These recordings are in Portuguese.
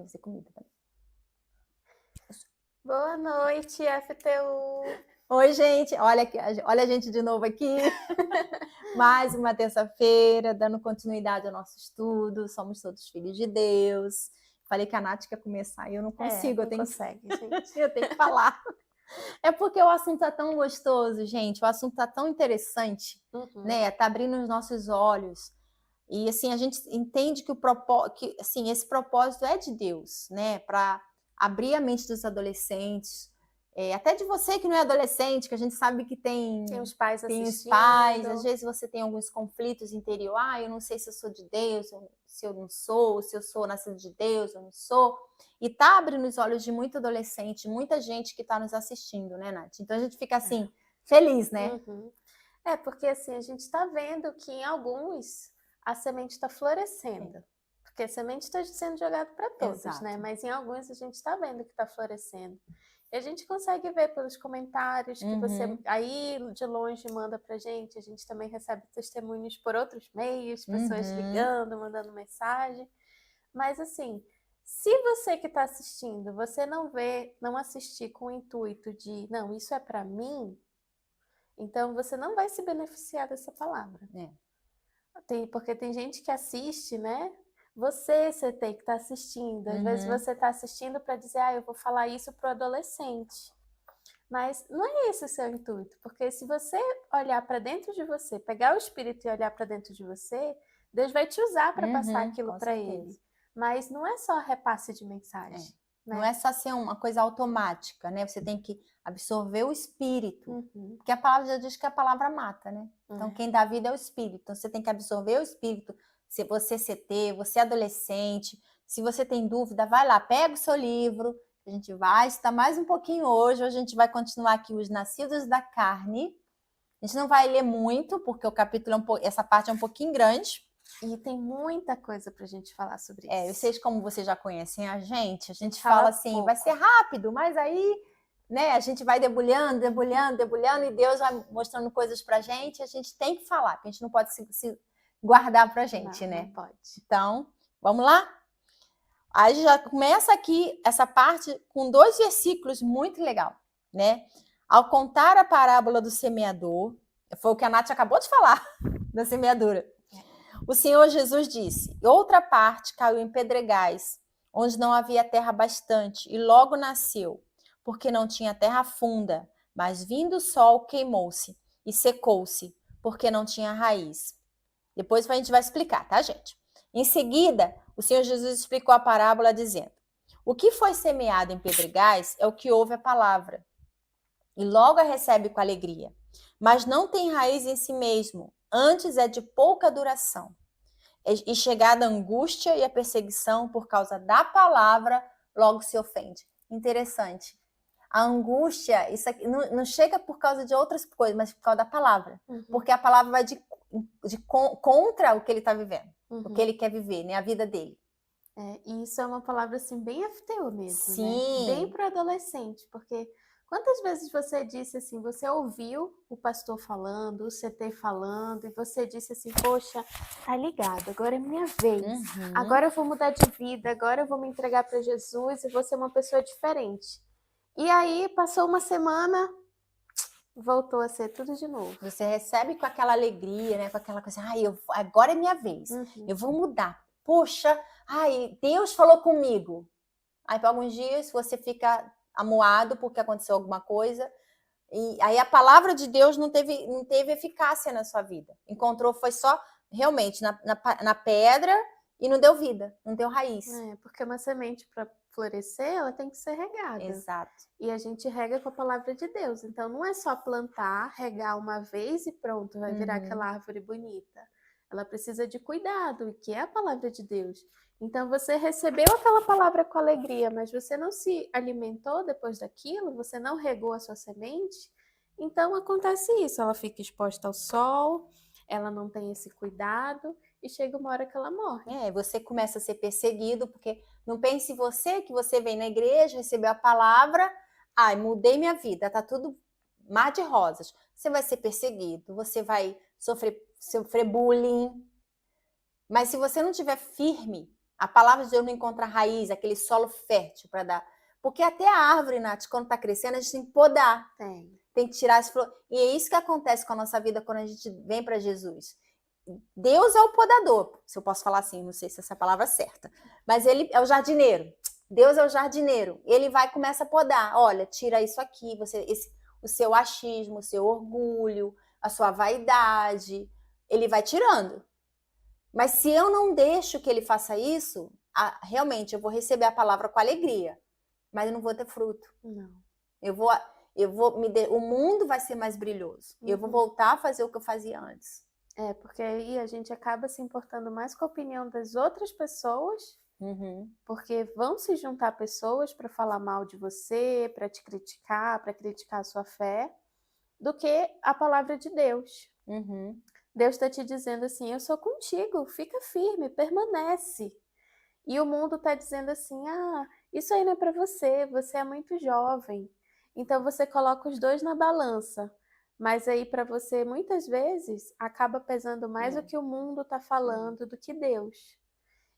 vai ser comida também. Boa noite, FTU. Oi, gente. Olha a gente de novo aqui. Mais uma terça-feira, dando continuidade ao nosso estudo. Somos todos filhos de Deus. Falei que a Nath quer começar e eu não consigo. Não consegue, gente. Eu tenho que falar. É porque o assunto é tão gostoso, gente. O assunto é tão interessante, né? Tá abrindo os nossos olhos. E assim, a gente entende que esse propósito é de Deus, né? Para abrir a mente dos adolescentes, até de você que não é adolescente, que a gente sabe que tem os pais tem os assistindo. pais, às vezes você tem alguns conflitos interiores, eu não sei se eu sou de Deus, se eu não sou, se eu sou nascido de Deus, eu não sou. E tá abrindo os olhos de muito adolescente, muita gente que tá nos assistindo, né, Nath? Então a gente fica assim, feliz, né? Porque assim, a gente tá vendo que em alguns a semente está florescendo. Porque a semente está sendo jogada para todos, Exato. né? Mas em alguns a gente está vendo que está florescendo. E a gente consegue ver pelos comentários que você aí de longe manda pra gente. A gente também recebe testemunhos por outros meios, pessoas ligando, mandando mensagem. Mas assim, se você que está assistindo, você não assistir com o intuito de, não, isso é para mim, então você não vai se beneficiar dessa palavra. Porque tem gente que assiste, né? Você tem que estar assistindo. Às vezes você está assistindo para dizer, eu vou falar isso para o adolescente. Mas não é esse o seu intuito. Porque se você olhar para dentro de você, pegar o Espírito e olhar para dentro de você, Deus vai te usar para passar aquilo para ele. Mas não é só repasse de mensagem. Né? Não é só ser uma coisa automática, né? Você tem que absorver o Espírito. Porque a palavra já diz que a palavra mata, né? Então, quem dá vida é o Espírito. Então, você tem que absorver o Espírito. Se você é CT, você é adolescente, se você tem dúvida, vai lá, pega o seu livro. A gente vai estudar mais um pouquinho hoje. Hoje a gente vai continuar aqui os nascidos da carne. A gente não vai ler muito, porque o capítulo, essa parte é um pouquinho grande. E tem muita coisa pra gente falar sobre isso. Vocês, como vocês já conhecem a gente fala assim, pouco. Vai ser rápido, mas aí, né, a gente vai debulhando, e Deus vai mostrando coisas pra gente, e a gente tem que falar, porque a gente não pode se guardar pra gente, né? Não pode. Então, vamos lá? Aí já começa aqui essa parte com 2 versículos muito legal, né? Ao contar a parábola do semeador, foi o que a Nath acabou de falar, da semeadura. O Senhor Jesus disse, outra parte caiu em pedregais, onde não havia terra bastante, e logo nasceu, porque não tinha terra funda, mas vindo o sol queimou-se e secou-se, porque não tinha raiz. Depois a gente vai explicar, tá, gente? Em seguida, o Senhor Jesus explicou a parábola dizendo, o que foi semeado em pedregais é o que ouve a palavra, e logo a recebe com alegria, mas não tem raiz em si mesmo, antes é de pouca duração. E chegada a angústia e a perseguição por causa da palavra, logo se ofende. Interessante. A angústia, isso aqui, não chega por causa de outras coisas, mas por causa da palavra. Porque a palavra vai contra o que ele está vivendo, o que ele quer viver, né? A vida dele. E isso é uma palavra assim, bem FTU mesmo, Sim. Né? Bem para o adolescente, porque quantas vezes você disse assim, você ouviu o pastor falando, o CT falando, e você disse assim, poxa, tá ligado, agora é minha vez, agora eu vou mudar de vida, agora eu vou me entregar para Jesus e vou ser uma pessoa diferente. E aí, passou uma semana, voltou a ser tudo de novo. Você recebe com aquela alegria, né? Com aquela coisa, agora é minha vez, eu vou mudar. Poxa, Deus falou comigo. Aí, por alguns dias, você fica amuado porque aconteceu alguma coisa. E aí a palavra de Deus não teve eficácia na sua vida. Foi só realmente na pedra e não deu vida, não deu raiz. Porque uma semente para florescer, ela tem que ser regada. Exato. E a gente rega com a palavra de Deus. Então não é só plantar, regar uma vez e pronto, vai virar aquela árvore bonita. Ela precisa de cuidado, que é a palavra de Deus. Então você recebeu aquela palavra com alegria, mas você não se alimentou depois daquilo, você não regou a sua semente, então acontece isso, ela fica exposta ao sol, ela não tem esse cuidado e chega uma hora que ela morre. Você começa a ser perseguido, porque não pense você que você vem na igreja, recebeu a palavra, mudei minha vida, tá tudo mar de rosas. Você vai ser perseguido, você vai sofrer bullying. Mas se você não estiver firme, A palavra de Deus não encontra raiz, aquele solo fértil para dar. Porque até a árvore, Nath, quando está crescendo, a gente tem que podar. Tem que tirar as flores. E é isso que acontece com a nossa vida quando a gente vem para Jesus. Deus é o podador, se eu posso falar assim, não sei se essa palavra é certa. Mas ele é o jardineiro. Deus é o jardineiro. Ele vai e começa a podar. Olha, tira isso aqui, o seu achismo, o seu orgulho, a sua vaidade. Ele vai tirando. Mas se eu não deixo que ele faça isso, realmente eu vou receber a palavra com alegria, mas eu não vou ter fruto. Não. O mundo vai ser mais brilhoso. Eu vou voltar a fazer o que eu fazia antes. Porque aí a gente acaba se importando mais com a opinião das outras pessoas, porque vão se juntar pessoas para falar mal de você, para te criticar, para criticar a sua fé, do que a palavra de Deus. Deus está te dizendo assim, eu sou contigo, fica firme, permanece. E o mundo está dizendo assim, isso aí não é para você, você é muito jovem. Então você coloca os dois na balança. Mas aí para você, muitas vezes, acaba pesando mais o que o mundo está falando do que Deus.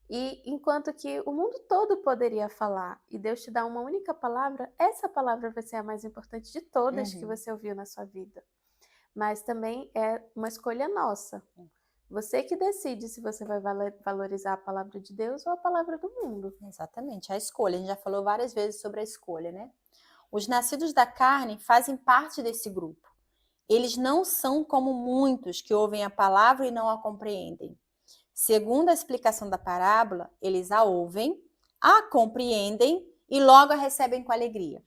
E enquanto que o mundo todo poderia falar, e Deus te dá uma única palavra, essa palavra vai ser a mais importante de todas que você ouviu na sua vida. Mas também é uma escolha nossa. Você que decide se você vai valorizar a palavra de Deus ou a palavra do mundo. Exatamente, a escolha. A gente já falou várias vezes sobre a escolha, né? Os nascidos da carne fazem parte desse grupo. Eles não são como muitos que ouvem a palavra e não a compreendem. Segundo a explicação da parábola, eles a ouvem, a compreendem e logo a recebem com alegria.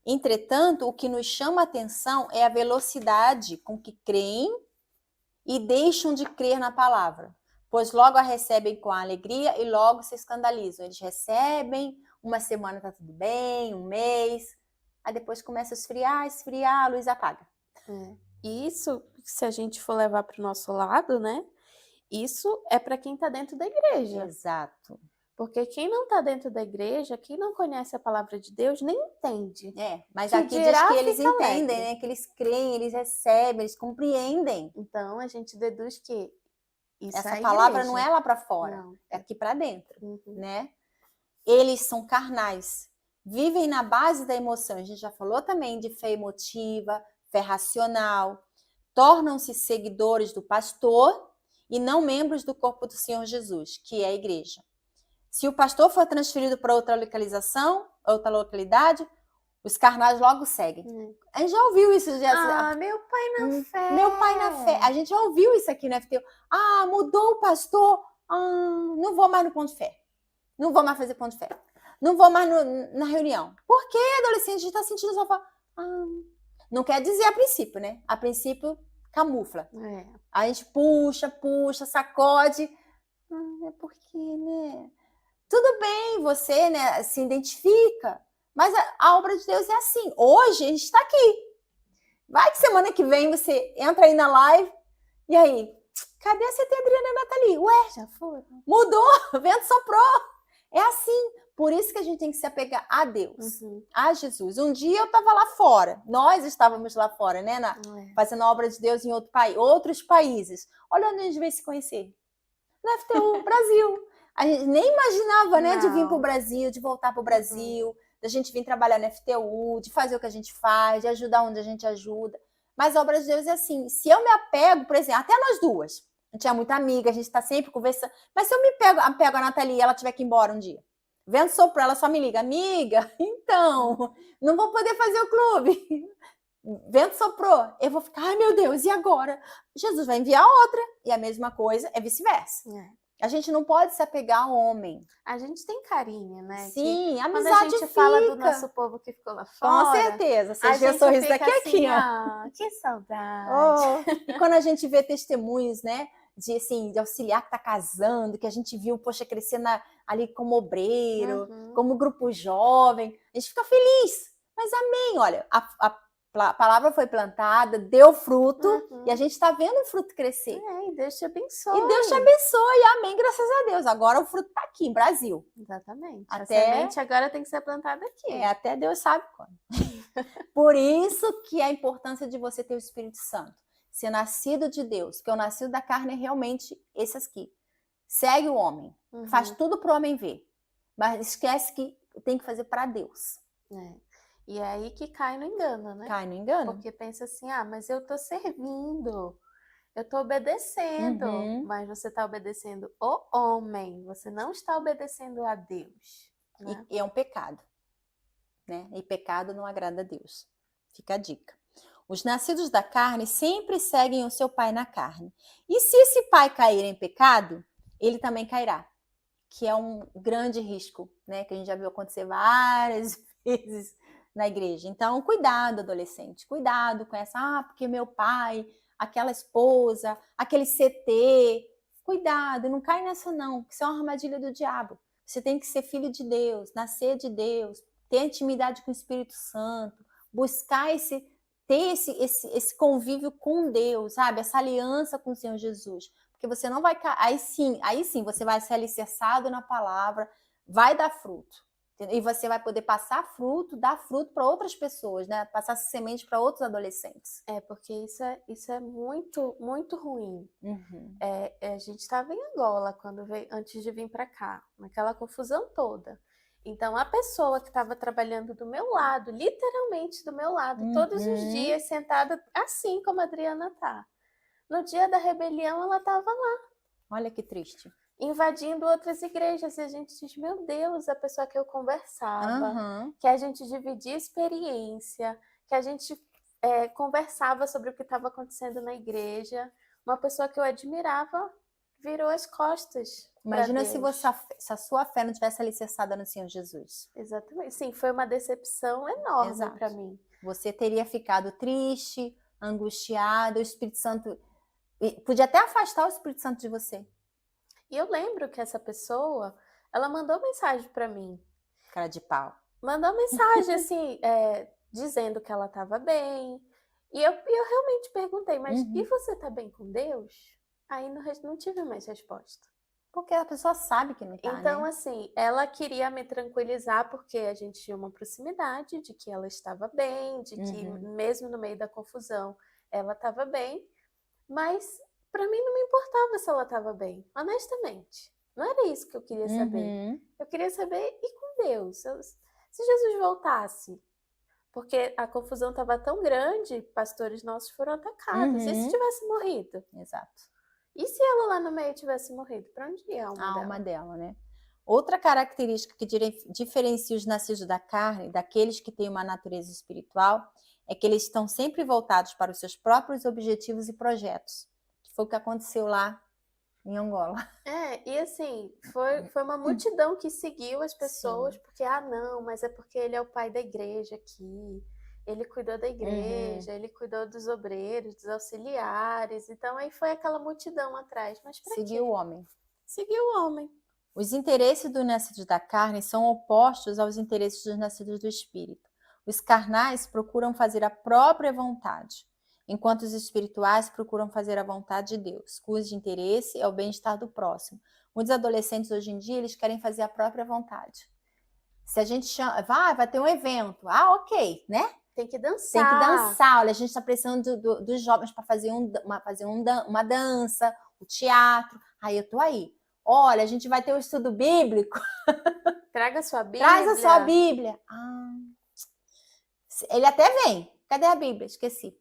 Entretanto, o que nos chama a atenção é a velocidade com que creem e deixam de crer na palavra, pois logo a recebem com alegria e logo se escandalizam. Eles recebem, uma semana está tudo bem, um mês, aí depois começa a esfriar, a luz apaga. E isso, se a gente for levar para o nosso lado, né? Isso é para quem está dentro da igreja. Exato. Porque quem não está dentro da igreja, quem não conhece a palavra de Deus, nem entende. Mas aqui diz que eles entendem, né? Que eles creem, eles recebem, eles compreendem. Então, a gente deduz que essa palavra não é lá para fora, não. É aqui para dentro, né? Eles são carnais, vivem na base da emoção. A gente já falou também de fé emotiva, fé racional. Tornam-se seguidores do pastor e não membros do corpo do Senhor Jesus, que é a igreja. Se o pastor for transferido para outra localização, outra localidade, os carnais logo seguem. A gente já ouviu isso. Meu pai na fé. Meu pai na fé. A gente já ouviu isso aqui no FTU. Mudou o pastor. Não vou mais no ponto de fé. Não vou mais fazer ponto de fé. Não vou mais na reunião. Por que, adolescente? A gente está sentindo só... Não quer dizer a princípio, né? A princípio, camufla. A gente puxa, sacode. É porque, né? Tudo bem, você, né, se identifica, mas a obra de Deus é assim. Hoje a gente está aqui. Vai que semana que vem você entra aí na live e aí, cadê a CT Adriana e Nathalie? Ué, já foram. Mudou, o vento soprou. É assim. Por isso que a gente tem que se apegar a Deus, a Jesus. Um dia eu estava lá fora, nós estávamos lá fora, né, fazendo a obra de Deus em outros países. Olha onde a gente veio se conhecer. No FTU, Brasil. A gente nem imaginava, né, de vir para o Brasil, de voltar para o Brasil, da gente vir trabalhar no FTU, de fazer o que a gente faz, de ajudar onde a gente ajuda. Mas a obra de Deus é assim, se eu me apego, por exemplo, até nós duas, a gente é muito amiga, a gente está sempre conversando, mas se eu me apego a Nathalie e ela tiver que ir embora um dia, vento soprou, ela só me liga, amiga, então, não vou poder fazer o clube. Vento soprou, eu vou ficar, ai meu Deus, e agora? Jesus vai enviar outra, e a mesma coisa é vice-versa. A gente não pode se apegar ao homem. A gente tem carinho, né? Sim, a amizade quando a gente fica. Fala do nosso povo que ficou lá fora. Com certeza. Você vê o sorriso daqui assim, aqui, ó. Que saudade. E quando a gente vê testemunhos, né? De auxiliar que está casando, que a gente viu, poxa, crescendo ali como obreiro, como grupo jovem, a gente fica feliz. Mas amém, olha, a palavra foi plantada, deu fruto, e a gente está vendo o fruto crescer. E Deus te abençoe. E Deus te abençoe, amém, graças a Deus. Agora o fruto está aqui, no Brasil. Exatamente. A semente agora tem que ser plantada aqui. Até Deus sabe quando. Por isso que a importância de você ter o Espírito Santo. Ser nascido de Deus, que o nascido da carne é realmente esse aqui. Segue o homem. Faz tudo para o homem ver. Mas esquece que tem que fazer para Deus. E é aí que cai no engano, né? Cai no engano. Porque pensa assim, mas eu tô servindo, eu tô obedecendo, mas você tá obedecendo o homem, você não está obedecendo a Deus. Né? E é um pecado, né? E pecado não agrada a Deus. Fica a dica. Os nascidos da carne sempre seguem o seu pai na carne. E se esse pai cair em pecado, ele também cairá. Que é um grande risco, né? Que a gente já viu acontecer várias vezes na igreja. Então, cuidado, adolescente. Cuidado com essa, porque meu pai, aquela esposa, aquele CT. Cuidado, não cai nessa não, que isso é uma armadilha do diabo. Você tem que ser filho de Deus, nascer de Deus, ter intimidade com o Espírito Santo, buscar ter esse convívio com Deus, sabe? Essa aliança com o Senhor Jesus. Porque você não vai... Aí sim, você vai ser alicerçado na palavra, vai dar fruto. E você vai poder passar fruto, dar fruto para outras pessoas, né? Passar semente para outros adolescentes. Porque isso é muito, muito ruim. A gente estava em Angola antes de vir para cá, naquela confusão toda. Então, a pessoa que estava trabalhando do meu lado, literalmente do meu lado, todos os dias, sentada assim como a Adriana tá. No dia da rebelião, ela estava lá. Olha que triste. Invadindo outras igrejas. E a gente diz, meu Deus, a pessoa que eu conversava, que a gente dividia experiência, que a gente conversava sobre o que estava acontecendo na igreja. Uma pessoa que eu admirava virou as costas. Imagina se a sua fé não tivesse alicerçada no Senhor Jesus. Exatamente. Sim, foi uma decepção enorme para mim. Você teria ficado triste, angustiado, o Espírito Santo... Podia até afastar o Espírito Santo de você. E eu lembro que essa pessoa, ela mandou mensagem para mim. Cara de pau. Mandou mensagem, assim, dizendo que ela estava bem. E eu realmente perguntei, mas e você tá bem com Deus? Aí não tive mais resposta. Porque a pessoa sabe que não tá, então, né? assim, ela queria me tranquilizar porque a gente tinha uma proximidade de que ela estava bem, de que mesmo no meio da confusão ela estava bem. Mas para mim não me importava se ela estava bem, honestamente. Não era isso que eu queria saber. Eu queria saber, e com Deus? Se Jesus voltasse? Porque a confusão estava tão grande, pastores nossos foram atacados. E se tivesse morrido? Exato. E se ela lá no meio tivesse morrido? Para onde ia a alma dela, né? Outra característica que diferencia os nascidos da carne daqueles que têm uma natureza espiritual é que eles estão sempre voltados para os seus próprios objetivos e projetos. Que foi o que aconteceu lá em Angola. E assim, foi uma multidão que seguiu as pessoas, porque, não, mas é porque ele é o pai da igreja aqui, ele cuidou da igreja, ele cuidou dos obreiros, dos auxiliares, então aí foi aquela multidão atrás. Mas pra quê? Seguiu o homem. Seguiu o homem. Os interesses dos nascidos da carne são opostos aos interesses dos nascidos do espírito. Os carnais procuram fazer a própria vontade, enquanto os espirituais procuram fazer a vontade de Deus, cujo interesse é o bem-estar do próximo. Muitos adolescentes hoje em dia, eles querem fazer a própria vontade. Se a gente chama, vai ter um evento, ok, né? Tem que dançar. Tem que dançar. Olha, a gente está precisando dos jovens para fazer uma dança, o teatro. Aí eu tô aí. Olha, a gente vai ter um estudo bíblico. Traga sua Bíblia. Traz a sua Bíblia. Ele até vem. Cadê a Bíblia? Esqueci.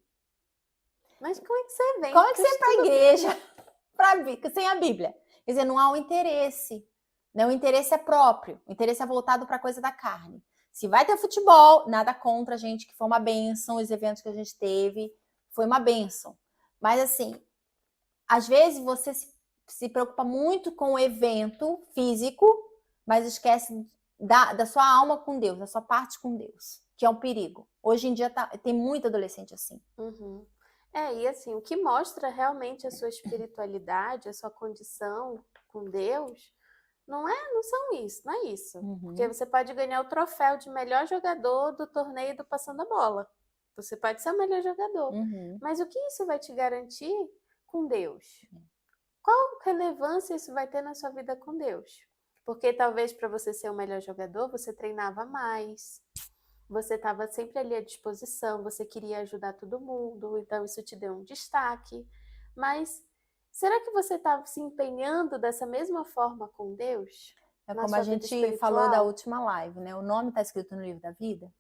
Mas como é que você vem? Como é que você vem para a igreja sem a Bíblia? Quer dizer, não há um interesse. Né? O interesse é próprio. O interesse é voltado para a coisa da carne. Se vai ter futebol, nada contra a gente, que foi uma bênção. Os eventos que a gente teve, foi uma bênção. Mas, assim, às vezes você se preocupa muito com o evento físico, mas esquece da sua alma com Deus, da sua parte com Deus, que é um perigo. Hoje em dia tem muito adolescente assim. E assim, o que mostra realmente a sua espiritualidade, a sua condição com Deus, não é isso. Porque você pode ganhar o troféu de melhor jogador do torneio do Passando a Bola. Você pode ser o melhor jogador. Mas o que isso vai te garantir com Deus? Qual relevância isso vai ter na sua vida com Deus? Porque talvez para você ser o melhor jogador, você treinava mais, você estava sempre ali à disposição, você queria ajudar todo mundo, então isso te deu um destaque. Mas Será que você está se empenhando dessa mesma forma com Deus? É Na como sua a vida gente falou da espiritual? última live, né? O nome está escrito no livro da vida.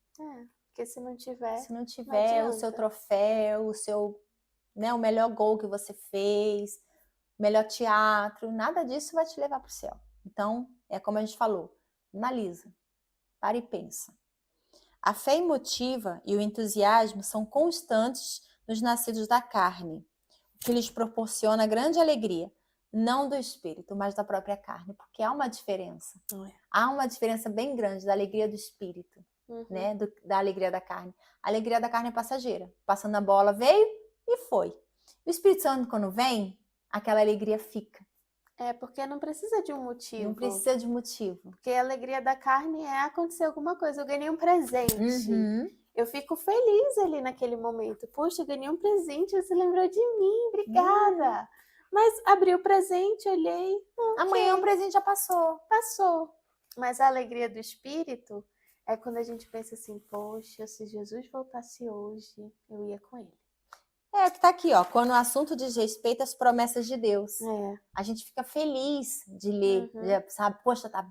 Porque se não tiver, Se não não tiver o seu adianta. troféu, o seu, né, o melhor gol que você fez, o melhor teatro, nada disso vai te levar para o céu. Então, é como a gente falou, analisa, para e pensa. A fé emotiva e o entusiasmo são constantes nos nascidos da carne, o que lhes proporciona grande alegria, não do espírito, mas da própria carne, porque há uma diferença. Há uma diferença bem grande da alegria do espírito, né, da alegria da carne. A alegria da carne é passageira. Passando a bola, veio e foi. O Espírito Santo, quando vem, aquela alegria fica. Porque não precisa de um motivo. Não precisa de motivo. Porque a alegria da carne é acontecer alguma coisa. Eu ganhei um presente. Eu fico feliz ali naquele momento. Poxa, eu ganhei um presente, você lembrou de mim, obrigada. Mas abri o presente, olhei. Okay. Amanhã o presente já passou. Passou. Mas a alegria do espírito é quando a gente pensa assim, poxa, se Jesus voltasse hoje, eu ia com ele. É, que tá aqui, ó. Quando o assunto diz respeito às promessas de Deus. A gente fica feliz de ler, sabe? Poxa, tá...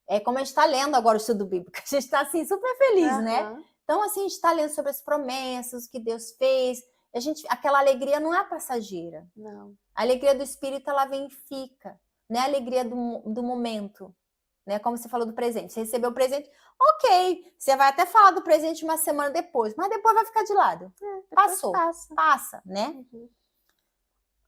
É como a gente está lendo agora o estudo bíblico. A gente está, assim, super feliz, né? Então, assim, a gente está lendo sobre as promessas, o que Deus fez. Aquela alegria não é passageira. Não. A alegria do Espírito, ela vem e fica. Não é a alegria do momento. Né? Como você falou do presente. Você recebeu o presente, ok. Você vai até falar do presente uma semana depois, mas depois vai ficar de lado. Passou. Passa, né?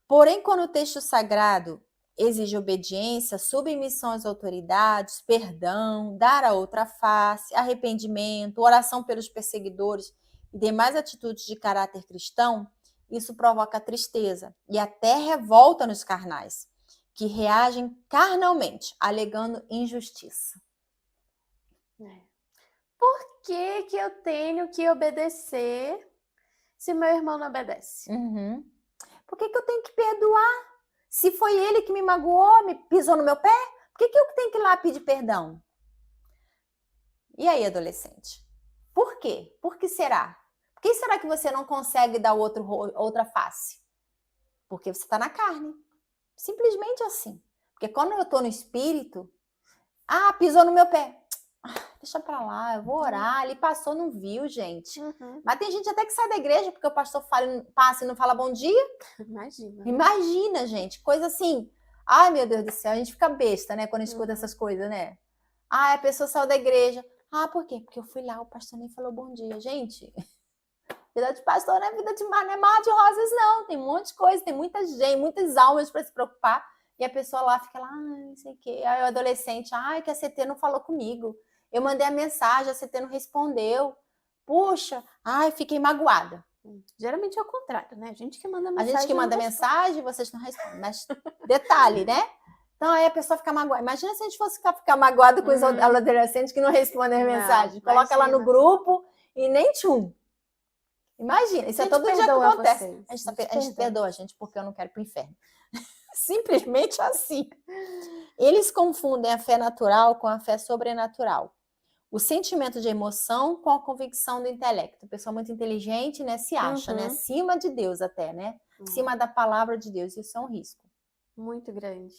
Porém, quando o texto sagrado exige obediência, submissão às autoridades, perdão, dar a outra face, arrependimento, oração pelos perseguidores e demais atitudes de caráter cristão, isso provoca tristeza e até revolta nos carnais, que reagem carnalmente, alegando injustiça. Por que eu tenho que obedecer se meu irmão não obedece? Por que eu tenho que perdoar? Se foi ele que me magoou, me pisou no meu pé, por que eu tenho que ir lá pedir perdão? E aí, adolescente? Por quê? Por que será? Por que será que você não consegue dar outra face? Porque você está na carne. Simplesmente assim. Porque quando eu estou no espírito, pisou no meu pé. Deixa pra lá, eu vou orar. Ele passou, não viu, gente. Mas tem gente até que sai da igreja porque o pastor passa e não fala bom dia. Imagina, gente. Coisa assim. Ai, meu Deus do céu. A gente fica besta, né? Quando a gente escuta essas coisas, né? A pessoa saiu da igreja. Por quê? Porque eu fui lá, o pastor nem falou bom dia. Gente, vida de pastor não é vida de mar, não é mar de rosas, não. Tem um monte de coisa, tem muita gente, muitas almas para se preocupar. E a pessoa lá fica lá, não sei o quê. Aí o adolescente, que a CT não falou comigo. Eu mandei a mensagem, a CT não respondeu. Puxa, fiquei magoada. Geralmente é o contrário, né? A gente que manda mensagem. A gente que manda mensagem, vocês não respondem. Mas detalhe, né? Então aí a pessoa fica magoada. Imagina se a gente fosse ficar magoado com os adolescentes que não respondem a mensagem. Coloca ela no grupo e nem tchum. Imagina, isso é todo dia que acontece. A gente perdoa a gente porque eu não quero ir pro inferno. Simplesmente assim. Eles confundem a fé natural com a fé sobrenatural. O sentimento de emoção com a convicção do intelecto. A pessoa muito inteligente, né, se acha, né, acima de Deus até, né? Acima da palavra de Deus. Isso é um risco. Muito grande.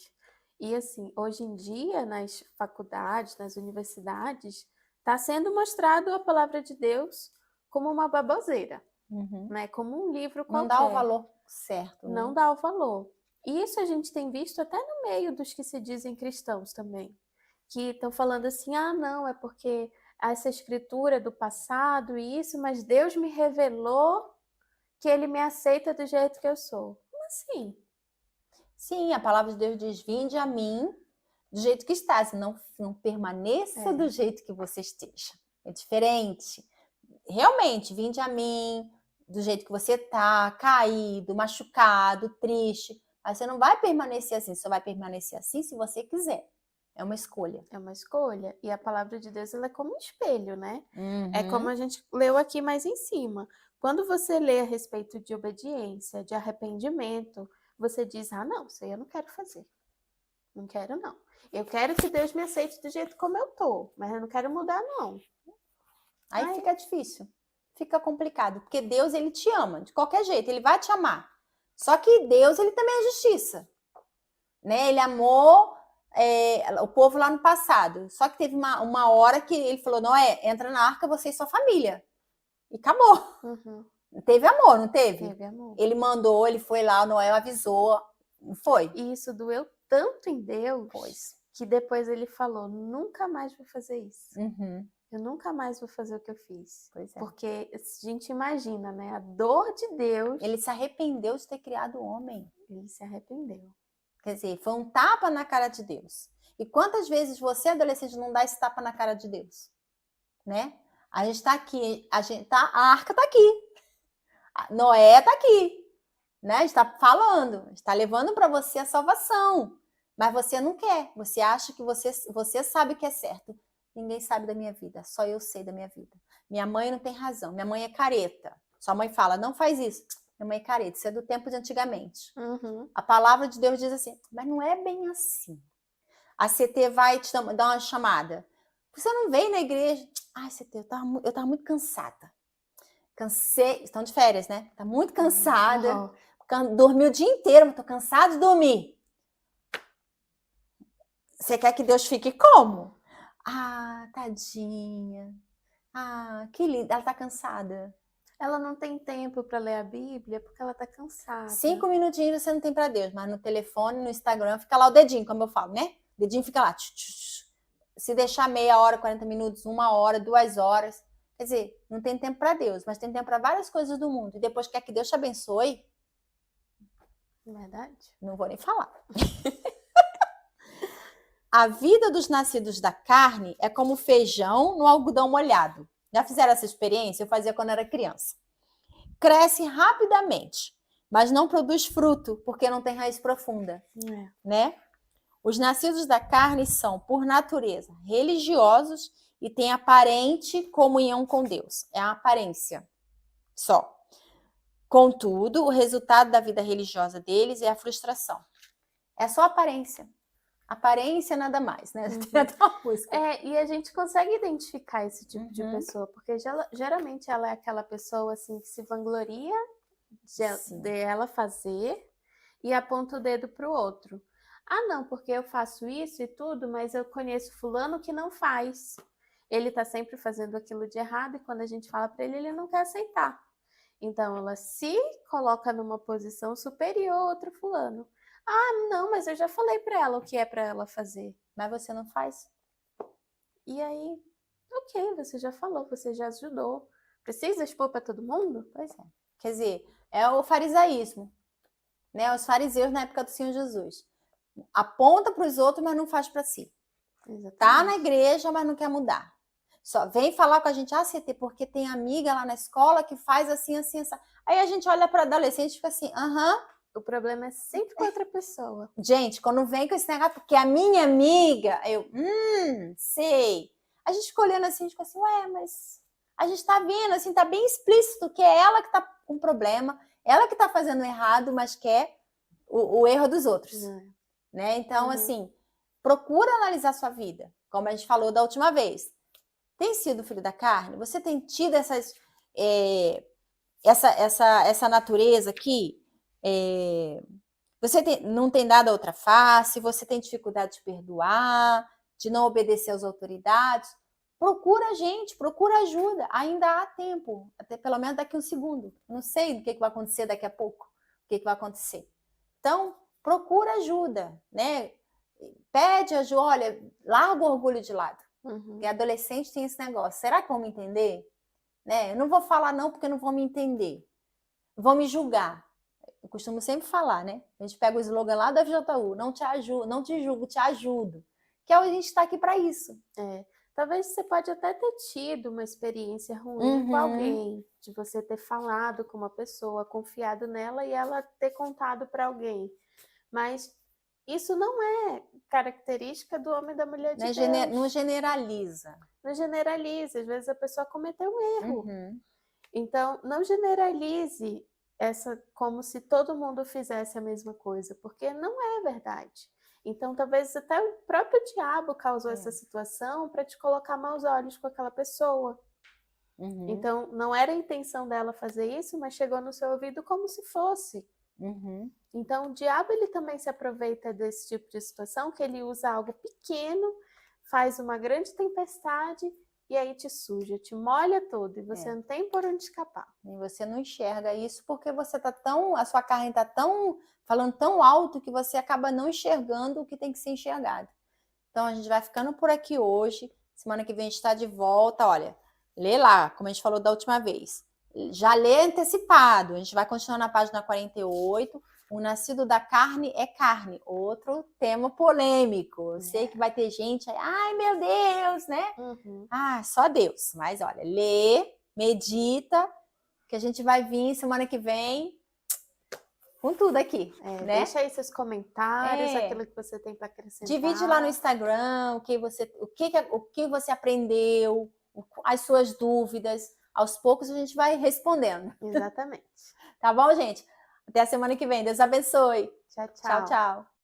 E assim, hoje em dia, nas faculdades, nas universidades, está sendo mostrado a palavra de Deus como uma baboseira, né? Como um livro qualquer. Não dá o valor certo. Não dá o valor. E isso a gente tem visto até no meio dos que se dizem cristãos também. Que estão falando assim, não, é porque essa escritura é do passado e isso, mas Deus me revelou que ele me aceita do jeito que eu sou. Como assim? Sim, a palavra de Deus diz, vinde a mim do jeito que estás, não permaneça do jeito que você esteja. É diferente. Realmente, vinde a mim do jeito que você está, caído, machucado, triste. Mas você não vai permanecer assim, só vai permanecer assim se você quiser. É uma escolha. É uma escolha. E a palavra de Deus, ela é como um espelho, né? É como a gente leu aqui mais em cima. Quando você lê a respeito de obediência, de arrependimento, você diz, não, isso aí eu não quero fazer. Não quero, não. Eu quero que Deus me aceite do jeito como eu tô, mas eu não quero mudar, não. Aí fica difícil. Fica complicado. Porque Deus, ele te ama. De qualquer jeito, ele vai te amar. Só que Deus, ele também é justiça, né? Ele amou o povo lá no passado. Só que teve uma hora que ele falou, Noé, entra na arca você e sua família. E acabou. Uhum. Teve amor, não teve? Teve amor. Ele mandou, ele foi lá, o Noé avisou. Não foi? E isso doeu tanto em Deus, Pois. que depois ele falou, nunca mais vou fazer isso. Uhum. Eu nunca mais vou fazer o que eu fiz. Pois é. Porque a gente imagina, né? A dor de Deus. Ele se arrependeu de ter criado o homem. Ele se arrependeu. Quer dizer, foi um tapa na cara de Deus. E quantas vezes você, adolescente, não dá esse tapa na cara de Deus? Né? A gente tá aqui, a arca tá aqui. Noé tá aqui. Né? A gente tá falando, a gente tá levando para você a salvação. Mas você não quer. Você acha que você sabe que é certo. Ninguém sabe da minha vida, só eu sei da minha vida. Minha mãe não tem razão, minha mãe é careta. Sua mãe fala, não faz isso. Minha mãe é careta, isso é do tempo de antigamente. Uhum. A palavra de Deus diz assim, mas não é bem assim. A CT vai te dar uma chamada. Você não veio na igreja? Ai, CT, eu tava muito cansada. Cansei, estão de férias, né? Tá muito cansada. Uhum. Dormi o dia inteiro, mas tô cansada de dormir. Você quer que Deus fique como? Ah, tadinha. Ah, que linda. Ela tá cansada. Ela não tem tempo para ler a Bíblia porque ela tá cansada. 5 minutinhos você não tem para Deus, mas no telefone, no Instagram, fica lá o dedinho, como eu falo, né? O dedinho fica lá. Se deixar meia hora, 40 minutos, 1 hora, 2 horas. Quer dizer, não tem tempo para Deus, mas tem tempo para várias coisas do mundo. E depois quer que Deus te abençoe? Verdade? Não vou nem falar. A vida dos nascidos da carne é como feijão no algodão molhado. Já fizeram essa experiência? Eu fazia quando era criança. Cresce rapidamente, mas não produz fruto, porque não tem raiz profunda, né? Os nascidos da carne são, por natureza, religiosos e têm aparente comunhão com Deus. É a aparência só. Contudo, o resultado da vida religiosa deles é a frustração. É só aparência. Aparência nada mais, né? Tem até uma música. E a gente consegue identificar esse tipo de pessoa, porque geralmente ela é aquela pessoa assim que se vangloria de ela fazer e aponta o dedo para o outro. Ah, não, porque eu faço isso e tudo, mas eu conheço fulano que não faz. Ele tá sempre fazendo aquilo de errado e quando a gente fala para ele, ele não quer aceitar. Então ela se coloca numa posição superior a outro fulano. Ah, não, mas eu já falei para ela o que é para ela fazer. Mas você não faz. E aí, ok, você já falou, você já ajudou. Precisa expor para todo mundo? Pois é. Quer dizer, é o farisaísmo, né? Os fariseus na época do Senhor Jesus. Aponta para os outros, mas não faz para si. Exatamente. Tá na igreja, mas não quer mudar. Só vem falar com a gente, CT, porque tem amiga lá na escola que faz assim, assim, assim. Aí a gente olha para adolescente e fica assim, O problema é sempre com outra pessoa. Gente, quando vem com esse negócio, porque a minha amiga, eu, sei. A gente fica olhando assim, a gente fica assim, ué, mas a gente tá vendo, assim, tá bem explícito que é ela que tá com problema, ela que tá fazendo errado, mas quer o erro dos outros, né? Então, assim, procura analisar sua vida, como a gente falou da última vez. Tem sido filho da carne? Você tem tido essa natureza aqui? Você não tem dado a outra face, você tem dificuldade de perdoar, de não obedecer às autoridades, procura a gente, procura ajuda, ainda há tempo, até pelo menos daqui a um segundo, não sei o que vai acontecer daqui a pouco, o que vai acontecer. Então, procura ajuda, né? Pede ajuda, olha, larga o orgulho de lado, porque adolescente tem esse negócio, será que vão me entender? Né? Eu não vou falar não, porque não vão me entender, vão me julgar. Eu costumo sempre falar, né? A gente pega o slogan lá da FJU, não te julgo, te ajudo. Que a gente está aqui para isso. Talvez você pode até ter tido uma experiência ruim com alguém, de você ter falado com uma pessoa, confiado nela e ela ter contado para alguém. Mas isso não é característica do homem e da mulher de Deus. Não generaliza. Não generaliza. Às vezes a pessoa cometeu um erro. Então, não generalize como se todo mundo fizesse a mesma coisa, porque não é verdade. Então, talvez até o próprio diabo causou essa situação para te colocar maus olhos com aquela pessoa. Então, não era a intenção dela fazer isso, mas chegou no seu ouvido como se fosse. Uhum. Então, o diabo ele também se aproveita desse tipo de situação, que ele usa algo pequeno, faz uma grande tempestade e aí te suja, te molha todo e você não tem por onde escapar. E você não enxerga isso porque você tá tão, a sua carne tá tão, falando tão alto que você acaba não enxergando o que tem que ser enxergado. Então a gente vai ficando por aqui hoje. Semana que vem a gente está de volta. Olha, lê lá, como a gente falou da última vez. Já lê antecipado. A gente vai continuar na página 48. O nascido da carne é carne. Outro tema polêmico. Eu sei que vai ter gente aí, ai meu Deus, né? Ah, só Deus. Mas olha, lê, medita, que a gente vai vir semana que vem com tudo aqui, né? Deixa aí seus comentários, aquilo que você tem para acrescentar. Divide lá no Instagram o que você aprendeu, as suas dúvidas. Aos poucos a gente vai respondendo. Exatamente. Tá bom, gente? Até a semana que vem. Deus abençoe. Tchau, tchau. Tchau, tchau.